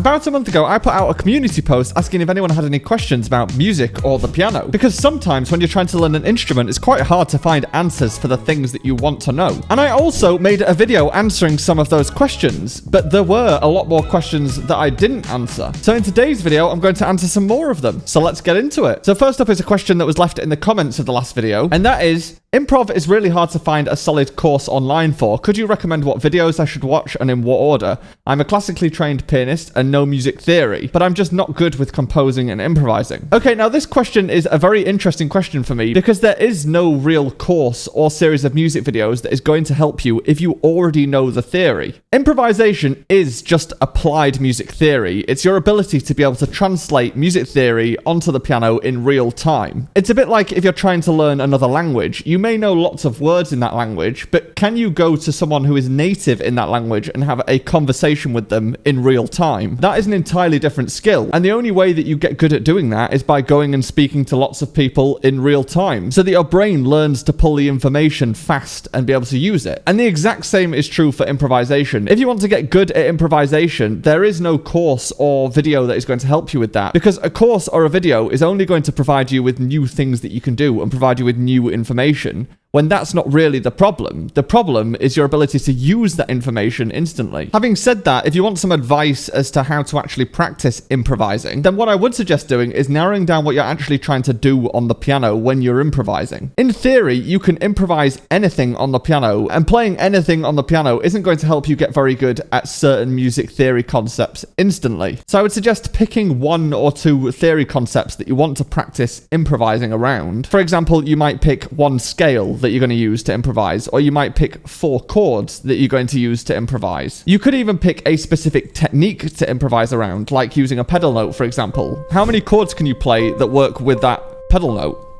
About a month ago, I put out a community post asking if anyone had any questions about music or the piano, because sometimes when you're trying to learn an instrument, it's quite hard to find answers for the things that you want to know. And I also made a video answering some of those questions, but there were a lot more questions that I didn't answer. So in today's video, I'm going to answer some more of them. So let's get into it. So first up is a question that was left in the comments of the last video, and that is, improv is really hard to find a solid course online for. Could you recommend what videos I should watch and in what order? I'm a classically trained pianist and no music theory, but I'm just not good with composing and improvising. Okay, now this question is a very interesting question for me because there is no real course or series of music videos that is going to help you if you already know the theory. Improvisation is just applied music theory. It's your ability to be able to translate music theory onto the piano in real time. It's a bit like if you're trying to learn another language. You may know lots of words in that language, but can you go to someone who is native in that language and have a conversation with them in real time? That is an entirely different skill, and the only way that you get good at doing that is by going and speaking to lots of people in real time, so that your brain learns to pull the information fast and be able to use it. And the exact same is true for improvisation. If you want to get good at improvisation, there is no course or video that is going to help you with that, because a course or a video is only going to provide you with new things that you can do and provide you with new information, when that's not really the problem. The problem is your ability to use that information instantly. Having said that, if you want some advice as to how to actually practice improvising, then what I would suggest doing is narrowing down what you're actually trying to do on the piano when you're improvising. In theory, you can improvise anything on the piano, and playing anything on the piano isn't going to help you get very good at certain music theory concepts instantly. So I would suggest picking one or two theory concepts that you want to practice improvising around. For example, you might pick one scale that you're going to use to improvise, or you might pick 4 chords that you're going to use to improvise. You could even pick a specific technique to improvise around, like using a pedal note, for example. How many chords can you play that work with that pedal note?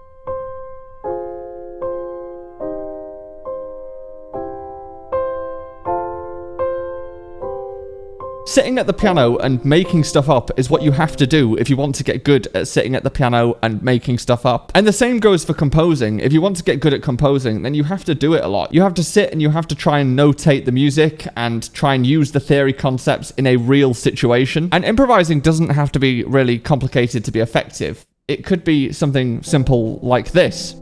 Sitting at the piano and making stuff up is what you have to do if you want to get good at sitting at the piano and making stuff up. And the same goes for composing. If you want to get good at composing, then you have to do it a lot. You have to sit and you have to try and notate the music and try and use the theory concepts in a real situation. And improvising doesn't have to be really complicated to be effective. It could be something simple like this.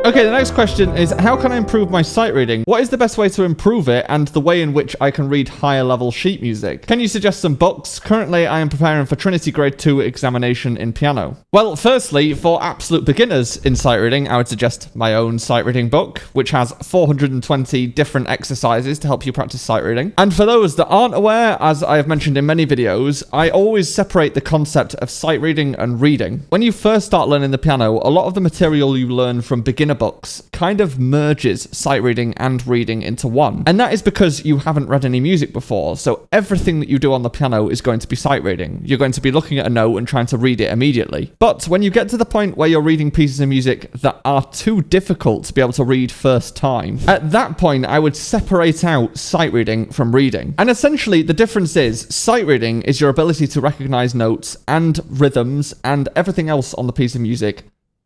Okay, the next question is, how can I improve my sight reading? What is the best way to improve it and the way in which I can read higher level sheet music? Can you suggest some books? Currently, I am preparing for Trinity Grade 2 examination in piano. Well, firstly, for absolute beginners in sight reading, I would suggest my own sight reading book, which has 420 different exercises to help you practice sight reading. And for those that aren't aware, as I have mentioned in many videos, I always separate the concept of sight reading and reading. When you first start learning the piano, a lot of the material you learn from beginner books kind of merges sight reading and reading into one. And that is because you haven't read any music before, so everything that you do on the piano is going to be sight reading. You're going to be looking at a note and trying to read it immediately. But when you get to the point where you're reading pieces of music that are too difficult to be able to read first time, at that point I would separate out sight reading from reading. And essentially the difference is, sight reading is your ability to recognize notes and rhythms and everything else on the piece of music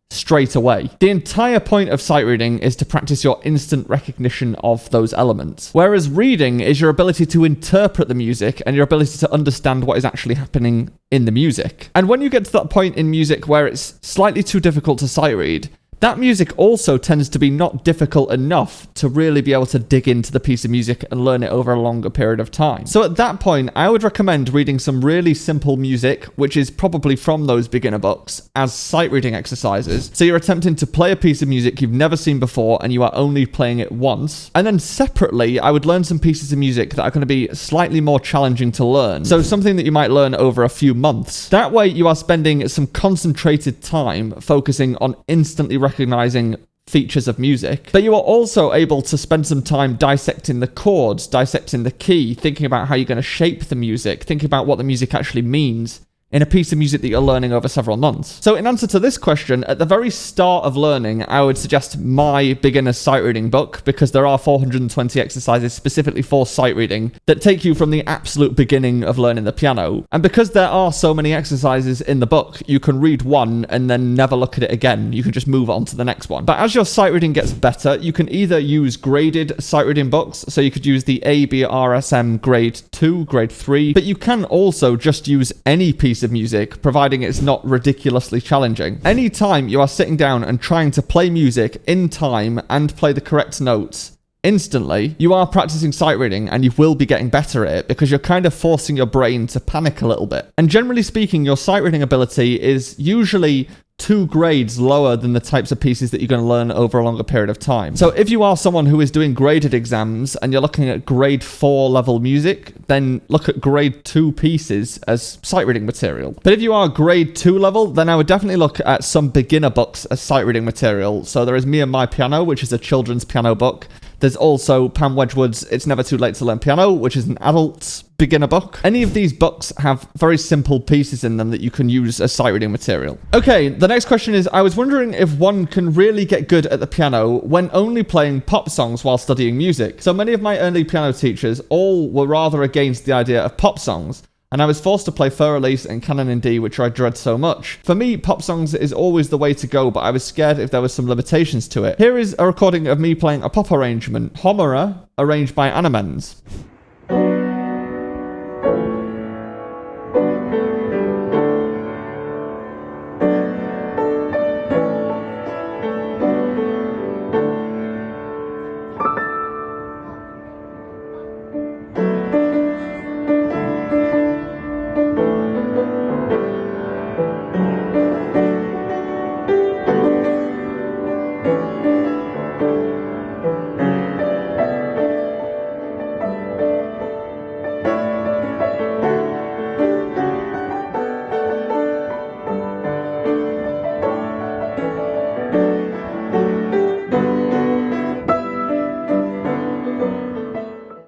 straight away. The entire point of sight reading is to practice your instant recognition of those elements. Whereas reading is your ability to interpret the music and your ability to understand what is actually happening in the music. And when you get to that point in music where it's slightly too difficult to sight read, that music also tends to be not difficult enough to really be able to dig into the piece of music and learn it over a longer period of time. So at that point, I would recommend reading some really simple music, which is probably from those beginner books, as sight reading exercises. So you're attempting to play a piece of music you've never seen before and you are only playing it once. And then separately, I would learn some pieces of music that are going to be slightly more challenging to learn. So something that you might learn over a few months. That way you are spending some concentrated time focusing on instantly recognizing features of music, but you are also able to spend some time dissecting the chords, dissecting the key, thinking about how you're going to shape the music, thinking about what the music actually means in a piece of music that you're learning over several months. So in answer to this question, at the very start of learning, I would suggest my beginner sight reading book, because there are 420 exercises specifically for sight reading that take you from the absolute beginning of learning the piano. And because there are so many exercises in the book, you can read one and then never look at it again. You can just move on to the next one. But as your sight reading gets better, you can either use graded sight reading books, so you could use the ABRSM grade 2, grade 3, but you can also just use any piece of music, providing it's not ridiculously challenging. Anytime you are sitting down and trying to play music in time and play the correct notes instantly, you are practicing sight reading and you will be getting better at it, because you're kind of forcing your brain to panic a little bit. And generally speaking, your sight reading ability is usually 2 grades lower than the types of pieces that you're going to learn over a longer period of time. So if you are someone who is doing graded exams and you're looking at grade 4 level music, then look at grade 2 pieces as sight reading material. But if you are grade 2 level, then I would definitely look at some beginner books as sight reading material. So there is Me and My Piano, which is a children's piano book. There's also Pam Wedgwood's It's Never Too Late to Learn Piano, which is an adult's beginner book. Any of these books have very simple pieces in them that you can use as sight reading material. Okay, the next question is, I was wondering if one can really get good at the piano when only playing pop songs while studying music. So many of my early piano teachers all were rather against the idea of pop songs, and I was forced to play Fur Elise and Canon in D, which I dread so much. For me, pop songs is always the way to go, but I was scared if there was some limitations to it. Here is a recording of me playing a pop arrangement, Homera, arranged by Animens.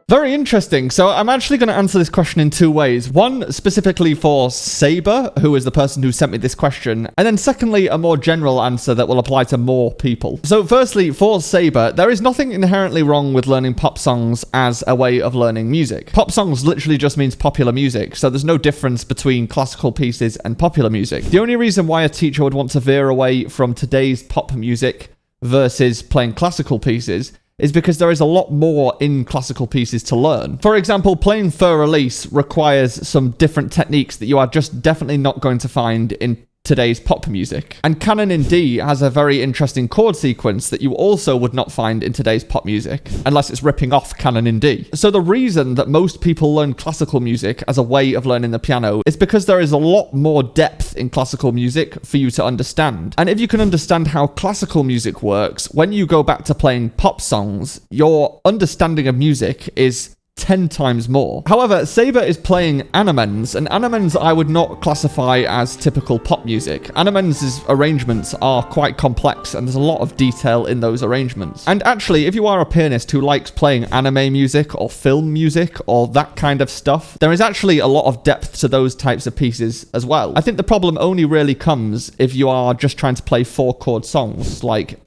Very interesting. So I'm actually going to answer this question in 2 ways. One specifically for Saber, who is the person who sent me this question. And then secondly, a more general answer that will apply to more people. So firstly, for Saber, there is nothing inherently wrong with learning pop songs as a way of learning music. Pop songs literally just means popular music. So there's no difference between classical pieces and popular music. The only reason why a teacher would want to veer away from today's pop music versus playing classical pieces is because there is a lot more in classical pieces to learn. For example, playing Fur Elise requires some different techniques that you are just definitely not going to find in today's pop music. And Canon in D has a very interesting chord sequence that you also would not find in today's pop music, unless it's ripping off Canon in D. So the reason that most people learn classical music as a way of learning the piano is because there is a lot more depth in classical music for you to understand. And if you can understand how classical music works, when you go back to playing pop songs, your understanding of music is 10 times more. However, Saber is playing Animens, and Animens I would not classify as typical pop music. Animens' arrangements are quite complex, and there's a lot of detail in those arrangements. And actually, if you are a pianist who likes playing anime music or film music or that kind of stuff, there is actually a lot of depth to those types of pieces as well. I think the problem only really comes if you are just trying to play 4-chord songs like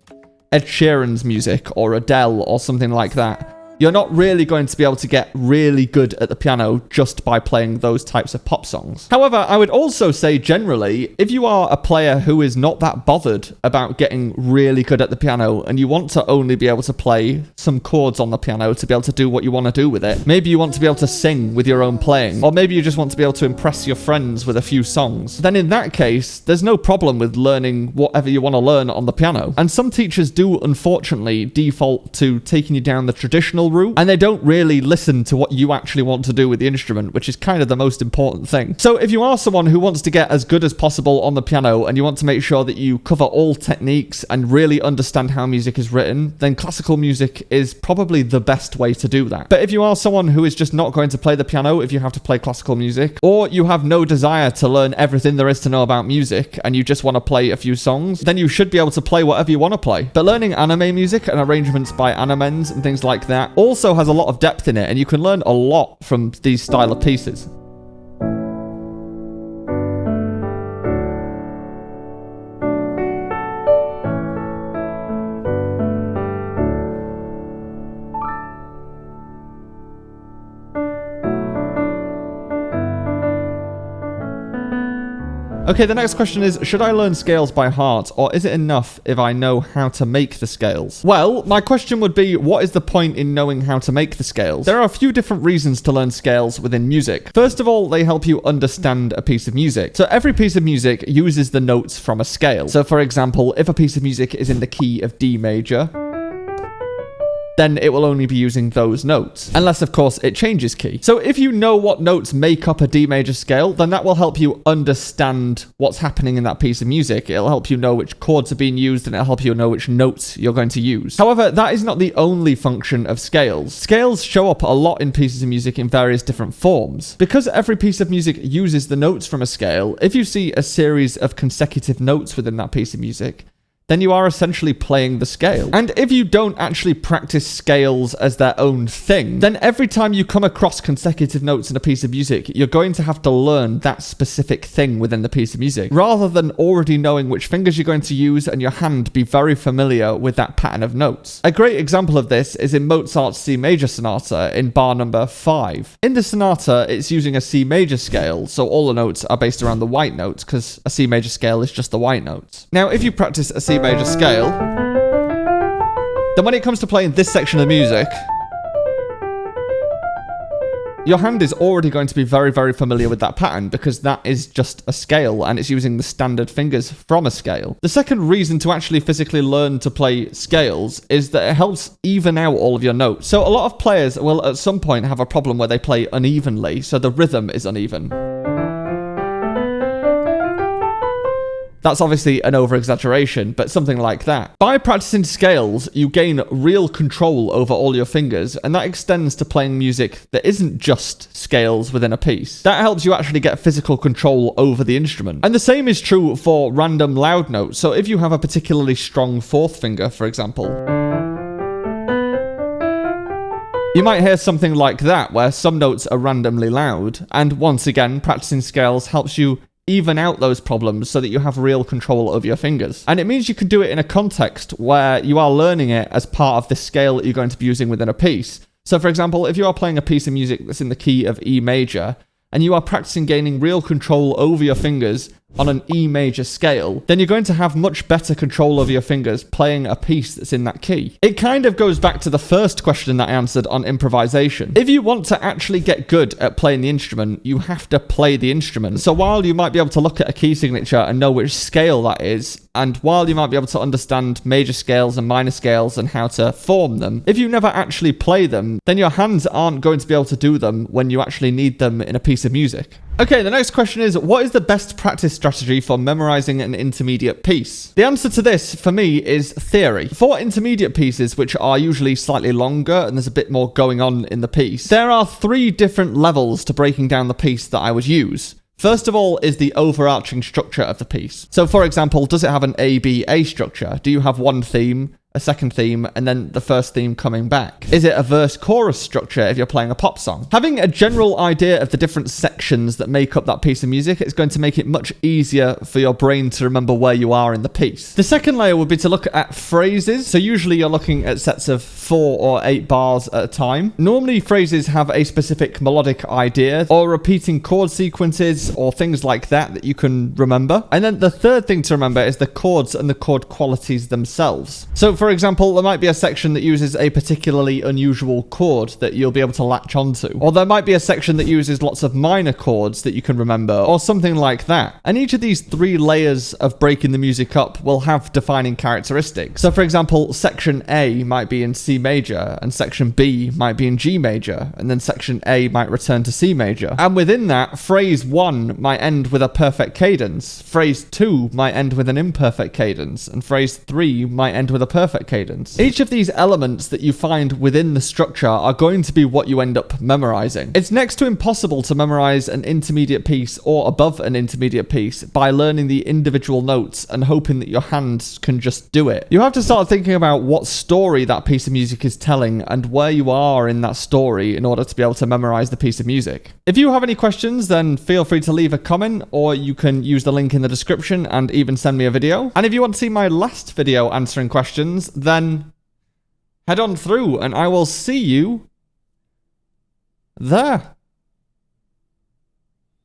Ed Sheeran's music or Adele or something like that. you're not really going to be able to get really good at the piano just by playing those types of pop songs. However, I would also say generally, if you are a player who is not that bothered about getting really good at the piano and you want to only be able to play some chords on the piano to be able to do what you want to do with it, maybe you want to be able to sing with your own playing, or maybe you just want to be able to impress your friends with a few songs, then in that case, there's no problem with learning whatever you want to learn on the piano. And some teachers do, unfortunately, default to taking you down the traditional route, and they don't really listen to what you actually want to do with the instrument, which is kind of the most important thing. So if you are someone who wants to get as good as possible on the piano and you want to make sure that you cover all techniques and really understand how music is written, then classical music is probably the best way to do that. But if you are someone who is just not going to play the piano if you have to play classical music, or you have no desire to learn everything there is to know about music and you just want to play a few songs, then you should be able to play whatever you want to play. But learning anime music and arrangements by animens and things like that also has a lot of depth in it, and you can learn a lot from these style of pieces. Okay, the next question is, should I learn scales by heart, or is it enough if I know how to make the scales? Well, my question would be, what is the point in knowing how to make the scales? There are a few different reasons to learn scales within music. First of all, they help you understand a piece of music. So every piece of music uses the notes from a scale. So for example, if a piece of music is in the key of D major, then it will only be using those notes, unless of course it changes key. So if you know what notes make up a D major scale, then that will help you understand what's happening in that piece of music. It'll help you know which chords are being used, and it'll help you know which notes you're going to use. However, that is not the only function of scales. Scales show up a lot in pieces of music in various different forms. Because every piece of music uses the notes from a scale, if you see a series of consecutive notes within that piece of music, then you are essentially playing the scale. And if you don't actually practice scales as their own thing, then every time you come across consecutive notes in a piece of music, you're going to have to learn that specific thing within the piece of music, rather than already knowing which fingers you're going to use and your hand be very familiar with that pattern of notes. A great example of this is in Mozart's C major sonata in bar number 5. In the sonata, it's using a C major scale, so all the notes are based around the white notes, because a C major scale is just the white notes. Now, if you practice a C major scale, then when it comes to playing this section of music, your hand is already going to be very, very familiar with that pattern, because that is just a scale and it's using the standard fingers from a scale. The second reason to actually physically learn to play scales is that it helps even out all of your notes. So a lot of players will at some point have a problem where they play unevenly, so the rhythm is uneven. That's obviously an over-exaggeration, but something like that. By practicing scales, you gain real control over all your fingers, and that extends to playing music that isn't just scales within a piece. That helps you actually get physical control over the instrument. And the same is true for random loud notes. So if you have a particularly strong fourth finger, for example, you might hear something like that, where some notes are randomly loud, and once again, practicing scales helps you even out those problems so that you have real control over your fingers. And it means you can do it in a context where you are learning it as part of the scale that you're going to be using within a piece. So for example, if you are playing a piece of music that's in the key of E major, and you are practicing gaining real control over your fingers on an E major scale, then you're going to have much better control over your fingers playing a piece that's in that key. It kind of goes back to the first question that I answered on improvisation. If you want to actually get good at playing the instrument, you have to play the instrument. So while you might be able to look at a key signature and know which scale that is, and while you might be able to understand major scales and minor scales and how to form them, if you never actually play them, then your hands aren't going to be able to do them when you actually need them in a piece of music. Okay, the next question is, what is the best practice strategy for memorizing an intermediate piece? The answer to this, for me, is theory. For intermediate pieces, which are usually slightly longer and there's a bit more going on in the piece, there are 3 different levels to breaking down the piece that I would use. First of all is the overarching structure of the piece. So for example, does it have an A-B-A structure? Do you have one theme, a second theme, and then the first theme coming back? Is it a verse-chorus structure if you're playing a pop song? Having a general idea of the different sections that make up that piece of music is going to make it much easier for your brain to remember where you are in the piece. The second layer would be to look at phrases. So usually you're looking at sets of 4 or 8 bars at a time. Normally phrases have a specific melodic idea or repeating chord sequences or things like that you can remember. And then the third thing to remember is the chords and the chord qualities themselves. So for example, there might be a section that uses a particularly unusual chord that you'll be able to latch onto. Or there might be a section that uses lots of minor chords that you can remember, or something like that. And each of these 3 layers of breaking the music up will have defining characteristics. So for example, section A might be in C major, and section B might be in G major, and then section A might return to C major. And within that, phrase 1 might end with a perfect cadence, phrase 2 might end with an imperfect cadence, and phrase 3 might end with a perfect cadence. Each of these elements that you find within the structure are going to be what you end up memorizing. It's next to impossible to memorize an intermediate piece or above an intermediate piece by learning the individual notes and hoping that your hands can just do it. You have to start thinking about what story that piece of music is telling and where you are in that story in order to be able to memorize the piece of music. If you have any questions, then feel free to leave a comment, or you can use the link in the description and even send me a video. And if you want to see my last video answering questions, then head on through and I will see you there.